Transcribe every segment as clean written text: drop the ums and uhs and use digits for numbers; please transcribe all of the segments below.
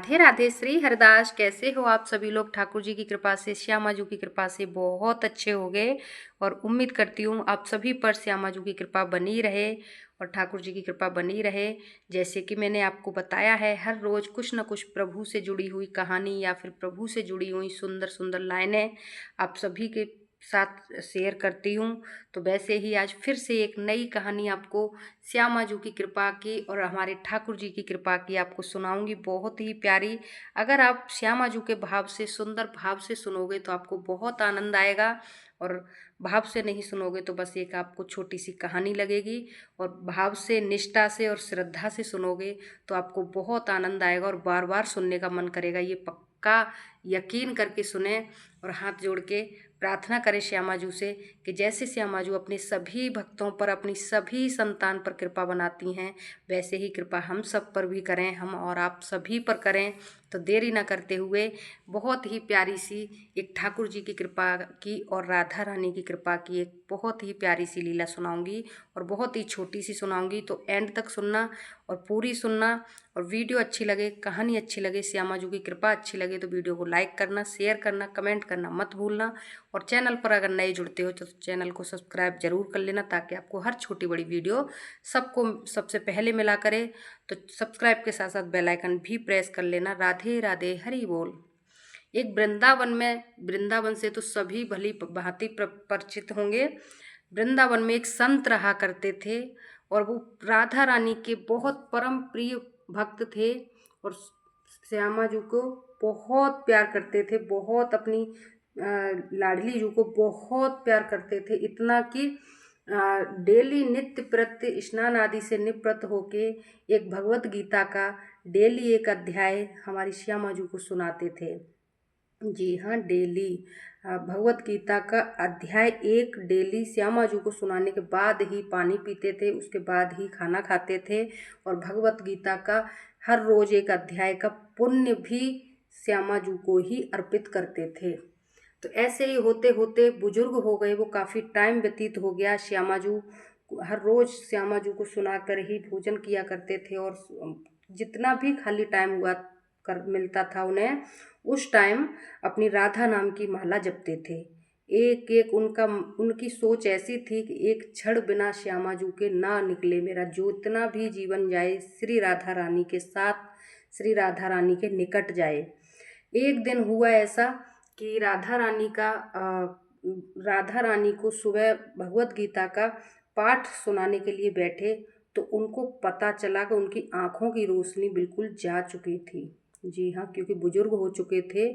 राधे राधे। श्री हरदास, कैसे हो आप सभी लोग? ठाकुर जी की कृपा से, श्यामा जी की कृपा से बहुत अच्छे हो गए और उम्मीद करती हूँ आप सभी पर श्यामा जी की कृपा बनी रहे और ठाकुर जी की कृपा बनी रहे। जैसे कि मैंने आपको बताया है, हर रोज़ कुछ न कुछ प्रभु से जुड़ी हुई कहानी या फिर प्रभु से जुड़ी हुई सुंदर सुंदर लाइनें आप सभी के साथ शेयर करती हूँ। तो वैसे ही आज फिर से एक नई कहानी आपको श्यामा जी की कृपा की और हमारे ठाकुर जी की कृपा की आपको सुनाऊंगी, बहुत ही प्यारी। अगर आप श्यामा जी के भाव से, सुंदर भाव से सुनोगे तो आपको बहुत आनंद आएगा और भाव से नहीं सुनोगे तो बस एक आपको छोटी सी कहानी लगेगी। और भाव से, निष्ठा से और श्रद्धा से सुनोगे तो आपको बहुत आनंद आएगा और बार बार सुनने का मन करेगा। ये पक्का यकीन करके सुने और हाथ जोड़ के प्रार्थना करें श्यामा जी से कि जैसे श्यामा जी अपने सभी भक्तों पर, अपनी सभी संतान पर कृपा बनाती हैं, वैसे ही कृपा हम सब पर भी करें, हम और आप सभी पर करें। तो देरी ना करते हुए बहुत ही प्यारी सी एक ठाकुर जी की कृपा की और राधा रानी की कृपा की एक बहुत ही प्यारी सी लीला सुनाऊंगी और बहुत ही छोटी सी सुनाऊंगी। तो एंड तक सुनना और पूरी सुनना। और वीडियो अच्छी लगे, कहानी अच्छी लगे, श्यामा जी की कृपा अच्छी लगे तो वीडियो को लाइक करना, शेयर करना, कमेंट करना मत भूलना। और चैनल पर अगर नए जुड़ते हो तो चैनल को सब्सक्राइब जरूर कर लेना ताकि आपको हर छोटी बड़ी वीडियो सबको सबसे पहले मिला करे। तो सब्सक्राइब के साथ साथ बेल आइकन भी प्रेस कर लेना। राधे राधे, हरि बोल। एक वृंदावन में, वृंदावन से तो सभी भली भांति परिचित होंगे। वृंदावन में एक संत रहा करते थे और वो राधा रानी के बहुत परम प्रिय भक्त थे और श्यामा जी को बहुत प्यार करते थे, बहुत अपनी लाडली जी को बहुत प्यार करते थे। इतना कि डेली नित्य प्रत्य स्नान आदि से निवृत्त होके एक भगवत गीता का डेली एक अध्याय हमारी श्यामा जी को सुनाते थे। जी हाँ, डेली भगवत गीता का अध्याय एक डेली श्यामा जी को सुनाने के बाद ही पानी पीते थे, उसके बाद ही खाना खाते थे और भगवत गीता का हर रोज एक अध्याय का पुण्य भी श्यामा जी को ही अर्पित करते थे। तो ऐसे ही होते होते बुजुर्ग हो गए, वो काफ़ी टाइम व्यतीत हो गया। श्यामा जी हर रोज श्यामा जी को सुनाकर ही भोजन किया करते थे और जितना भी खाली टाइम हुआ कर मिलता था उन्हें, उस टाइम अपनी राधा नाम की माला जपते थे। एक एक उनकी सोच ऐसी थी कि एक क्षण बिना श्यामा जी के ना निकले मेरा, जो इतना भी जीवन जाए श्री राधा रानी के साथ, श्री राधा रानी के निकट जाए। एक दिन हुआ ऐसा कि राधा रानी को सुबह भगवत गीता का पाठ सुनाने के लिए बैठे तो उनको पता चला कि उनकी आँखों की रोशनी बिल्कुल जा चुकी थी। जी हाँ, क्योंकि बुजुर्ग हो चुके थे।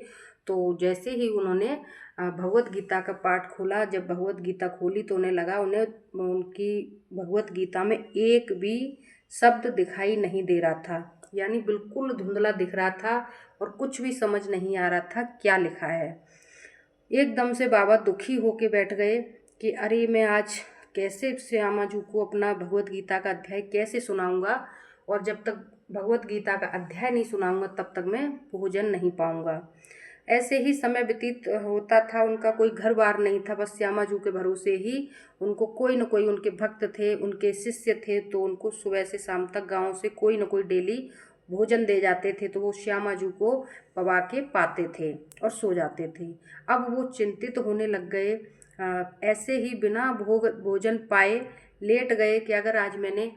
तो जैसे ही उन्होंने भगवत गीता का पाठ खोला, जब भगवत गीता खोली तो उन्हें लगा, उन्हें उनकी भगवत गीता में एक भी शब्द दिखाई नहीं दे रहा था, यानी बिल्कुल धुंधला दिख रहा था और कुछ भी समझ नहीं आ रहा था क्या लिखा है। एकदम से बाबा दुखी होके बैठ गए कि अरे मैं आज कैसे श्यामा जी को अपना भगवत गीता का अध्याय कैसे सुनाऊंगा, और जब तक भगवत गीता का अध्याय नहीं सुनाऊंगा तब तक मैं भोजन नहीं पाऊंगा। ऐसे ही समय व्यतीत होता था उनका, कोई घर बार नहीं था, बस श्यामा जी के भरोसे ही उनको कोई न कोई उनके भक्त थे, उनके शिष्य थे, तो उनको सुबह से शाम तक गांव से कोई न कोई डेली भोजन दे जाते थे। तो वो श्यामा जी को पवा के पाते थे और सो जाते थे। अब वो चिंतित होने लग गए, ऐसे ही बिना भोजन पाए लेट गए कि अगर आज मैंने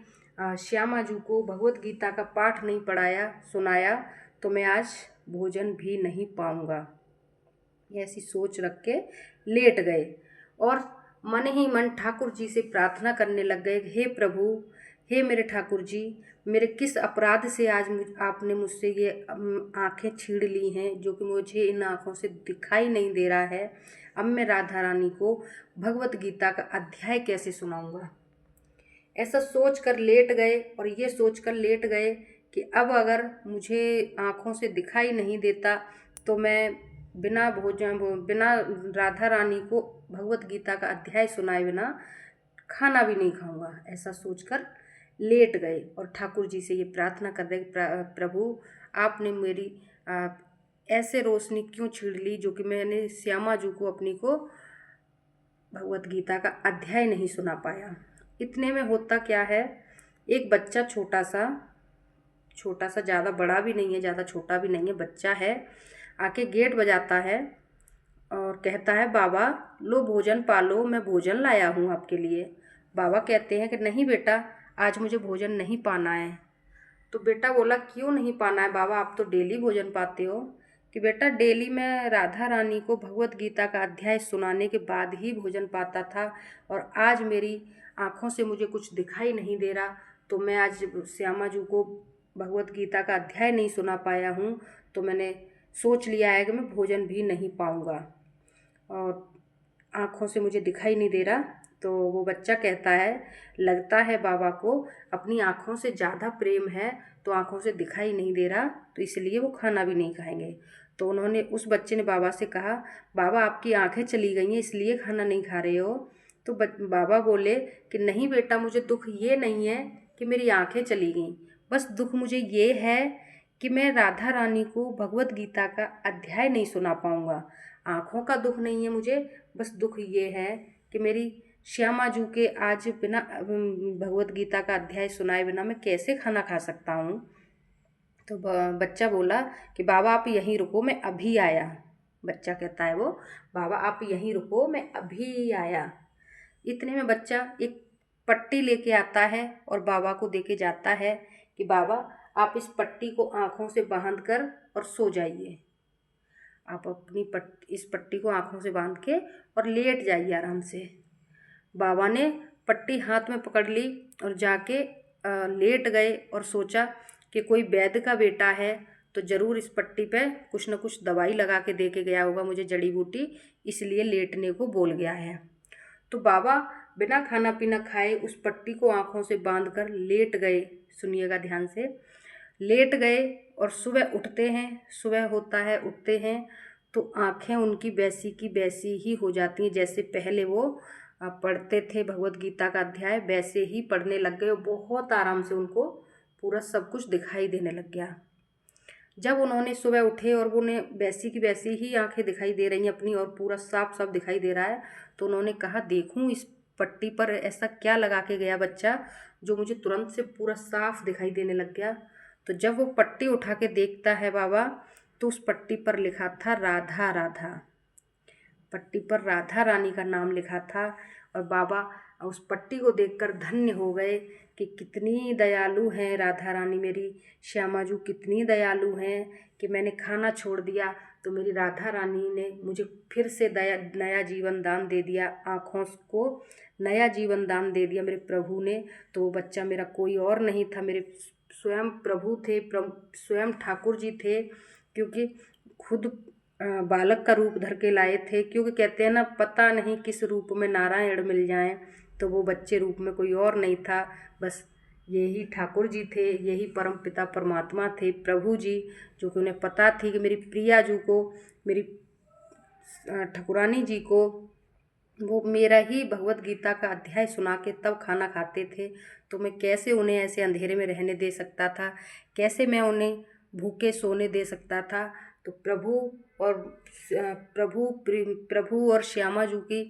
श्यामा जी को भगवत गीता का पाठ नहीं पढ़ाया, सुनाया, तो मैं आज भोजन भी नहीं पाऊंगा। ऐसी सोच रख के लेट गए और मन ही मन ठाकुर जी से प्रार्थना करने लग गए, हे प्रभु, हे मेरे ठाकुर जी, मेरे किस अपराध से आज आपने मुझसे ये आँखें छीन ली हैं, जो कि मुझे इन आँखों से दिखाई नहीं दे रहा है। अब मैं राधा रानी को भगवत गीता का अध्याय कैसे सुनाऊंगा। ऐसा सोच कर लेट गए और ये सोच कर लेट गए कि अब अगर मुझे आँखों से दिखाई नहीं देता तो मैं बिना राधा रानी को भगवत गीता का अध्याय सुनाए बिना खाना भी नहीं खाऊंगा। ऐसा सोचकर लेट गए और ठाकुर जी से ये प्रार्थना कर रहे, प्रभु आपने मेरी ऐसे रोशनी क्यों छीन ली जो कि मैंने श्यामा जी को अपनी को भगवत गीता का अध्याय नहीं सुना पाया। इतने में होता क्या है, एक बच्चा छोटा सा छोटा सा, ज़्यादा बड़ा भी नहीं है, ज़्यादा छोटा भी नहीं है, बच्चा है। आके गेट बजाता है और कहता है, बाबा लो भोजन पालो, मैं भोजन लाया हूँ आपके लिए। बाबा कहते हैं कि नहीं बेटा, आज मुझे भोजन नहीं पाना है। तो बेटा बोला, क्यों नहीं पाना है बाबा, आप तो डेली भोजन पाते हो। कि बेटा डेली मैं राधा रानी को भगवत गीता का अध्याय सुनाने के बाद ही भोजन पाता था, और आज मेरी आँखों से मुझे कुछ दिखाई नहीं दे रहा, तो मैं आज श्यामा जी को भगवत गीता का अध्याय नहीं सुना पाया हूँ, तो मैंने सोच लिया है कि मैं भोजन भी नहीं पाऊँगा और आँखों से मुझे दिखाई नहीं दे रहा। तो वो बच्चा कहता है, लगता है बाबा को अपनी आँखों से ज़्यादा प्रेम है, तो आँखों से दिखाई नहीं दे रहा, तो इसलिए वो खाना भी नहीं खाएंगे। तो उस बच्चे ने बाबा से कहा, बाबा आपकी आँखें चली गई हैं इसलिए खाना नहीं खा रहे हो। तो बाबा बोले कि नहीं बेटा, मुझे दुख ये नहीं है कि मेरी आँखें चली गईं, बस दुख मुझे ये है कि मैं राधा रानी को भगवत गीता का अध्याय नहीं सुना पाऊँगा। आँखों का दुख नहीं है मुझे, बस दुख ये है कि मेरी श्यामा जू के आज बिना भगवत गीता का अध्याय सुनाए बिना मैं कैसे खाना खा सकता हूँ। तो बच्चा बोला कि बाबा आप यहीं रुको, मैं अभी आया। बच्चा कहता है वो, बाबा आप यहीं रुको, मैं अभी आया। इतने में बच्चा एक पट्टी लेके आता है और बाबा को देके जाता है कि बाबा आप इस पट्टी को आँखों से बांध कर और सो जाइए। आप इस पट्टी को आँखों से बांध के और लेट जाइए आराम से। बाबा ने पट्टी हाथ में पकड़ ली और जाके लेट गए और सोचा कि कोई वैद्य का बेटा है तो ज़रूर इस पट्टी पे कुछ न कुछ दवाई लगा के दे के गया होगा मुझे, जड़ी बूटी, इसलिए लेटने को बोल गया है। तो बाबा बिना खाना पीना खाए उस पट्टी को आँखों से बांध कर लेट गए। सुनिएगा ध्यान से। लेट गए और सुबह उठते हैं, सुबह होता है, उठते हैं तो आँखें उनकी वैसी की वैसी ही हो जाती हैं जैसे पहले वो पढ़ते थे भगवत गीता का अध्याय, वैसे ही पढ़ने लग गए और बहुत आराम से उनको पूरा सब कुछ दिखाई देने लग गया। जब उन्होंने सुबह उठे और वो उन्हें वैसी की वैसी ही आंखें दिखाई दे रही हैं अपनी और पूरा साफ साफ दिखाई दे रहा है, तो उन्होंने कहा, देखूं इस पट्टी पर ऐसा क्या लगा के गया बच्चा जो मुझे तुरंत से पूरा साफ दिखाई देने लग गया। तो जब वो पट्टी उठा के देखता है बाबा, तो उस पट्टी पर लिखा था राधा राधा। पट्टी पर राधा रानी का नाम लिखा था और बाबा उस पट्टी को देखकर धन्य हो गए कि कितनी दयालु हैं राधा रानी, मेरी श्यामा जू कितनी दयालु हैं कि मैंने खाना छोड़ दिया तो मेरी राधा रानी ने मुझे फिर से नया जीवन दान दे दिया, आँखों को नया जीवन दान दे दिया मेरे प्रभु ने। तो वो बच्चा मेरा कोई और नहीं था, मेरे स्वयं प्रभु थे, स्वयं ठाकुर जी थे, क्योंकि खुद बालक का रूप धर के लाए थे। क्योंकि कहते हैं ना, पता नहीं किस रूप में नारायण मिल जाएं, तो वो बच्चे रूप में कोई और नहीं था, बस यही ठाकुर जी थे, यही परम पिता परमात्मा थे, प्रभु जी, जो कि उन्हें पता थी कि मेरी प्रिया जू को, मेरी ठाकुरानी जी को वो मेरा ही भगवत गीता का अध्याय सुना के तब खाना खाते थे, तो मैं कैसे उन्हें ऐसे अंधेरे में रहने दे सकता था, कैसे मैं उन्हें भूखे सोने दे सकता था। तो प्रभु और श्यामा जू की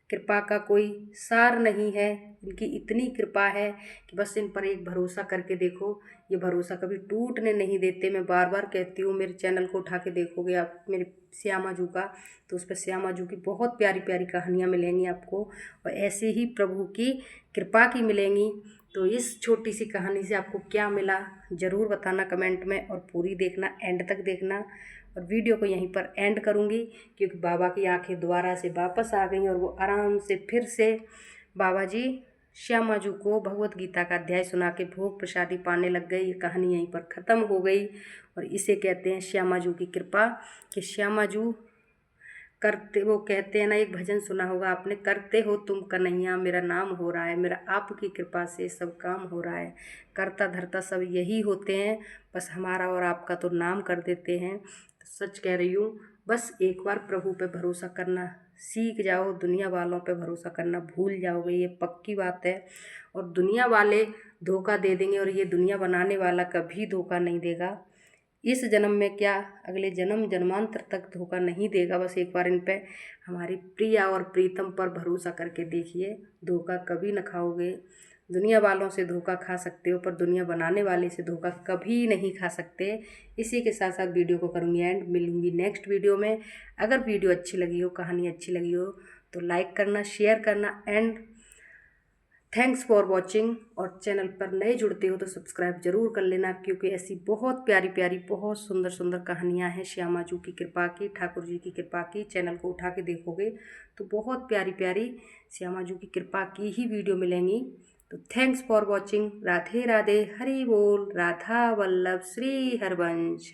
कृपा का कोई सार नहीं है। इनकी इतनी कृपा है कि बस इन पर एक भरोसा करके देखो, ये भरोसा कभी टूटने नहीं देते। मैं बार बार कहती हूँ, मेरे चैनल को उठा के देखोगे आप मेरे श्यामा जू का, तो उस पर श्यामा जू की बहुत प्यारी प्यारी कहानियाँ मिलेंगी आपको, और ऐसे ही प्रभु की कृपा की मिलेंगी। तो इस छोटी सी कहानी से आपको क्या मिला ज़रूर बताना कमेंट में, और पूरी देखना, एंड तक देखना। और वीडियो को यहीं पर एंड करूँगी क्योंकि बाबा की आंखें दोबारा से वापस आ गई और वो आराम से फिर से बाबा जी श्यामा जू को भगवत गीता का अध्याय सुना के भोग प्रसादी पाने लग गई। ये कहानी यहीं पर ख़त्म हो गई, और इसे कहते हैं श्यामा जू की कृपा। कि श्यामा जू करते, वो कहते हैं ना, एक भजन सुना होगा आपने, करते हो तुम कन्हैया मेरा नाम हो रहा है, मेरा आपकी कृपा से सब काम हो रहा है। करता धरता सब यही होते हैं, बस हमारा और आपका तो नाम कर देते हैं। तो सच कह रही हूँ, बस एक बार प्रभु पे भरोसा करना सीख जाओ, दुनिया वालों पे भरोसा करना भूल जाओगे, ये पक्की बात है। और दुनिया वाले धोखा दे देंगे और ये दुनिया बनाने वाला कभी धोखा नहीं देगा। इस जन्म में क्या, अगले जन्म जन्मांतर तक धोखा नहीं देगा। बस एक बार इन पे हमारी प्रिया और प्रीतम पर भरोसा करके देखिए, धोखा कभी न खाओगे। दुनिया वालों से धोखा खा सकते हो, पर दुनिया बनाने वाले से धोखा कभी नहीं खा सकते। इसी के साथ साथ वीडियो को करूँगी एंड, मिलूँगी नेक्स्ट वीडियो में। अगर वीडियो अच्छी लगी हो, कहानी अच्छी लगी हो तो लाइक करना, शेयर करना एंड थैंक्स फॉर वॉचिंग। और चैनल पर नए जुड़ते हो तो सब्सक्राइब जरूर कर लेना, क्योंकि ऐसी बहुत प्यारी प्यारी, बहुत सुंदर सुंदर कहानियाँ हैं श्यामा जी की कृपा की, ठाकुर जी की कृपा की। चैनल को उठा के देखोगे तो बहुत प्यारी प्यारी श्यामा जी की कृपा की ही वीडियो मिलेंगी। तो thanks for watching. Radhe Radhe, Hari बोल, राधा वल्लभ, श्री हरबंश।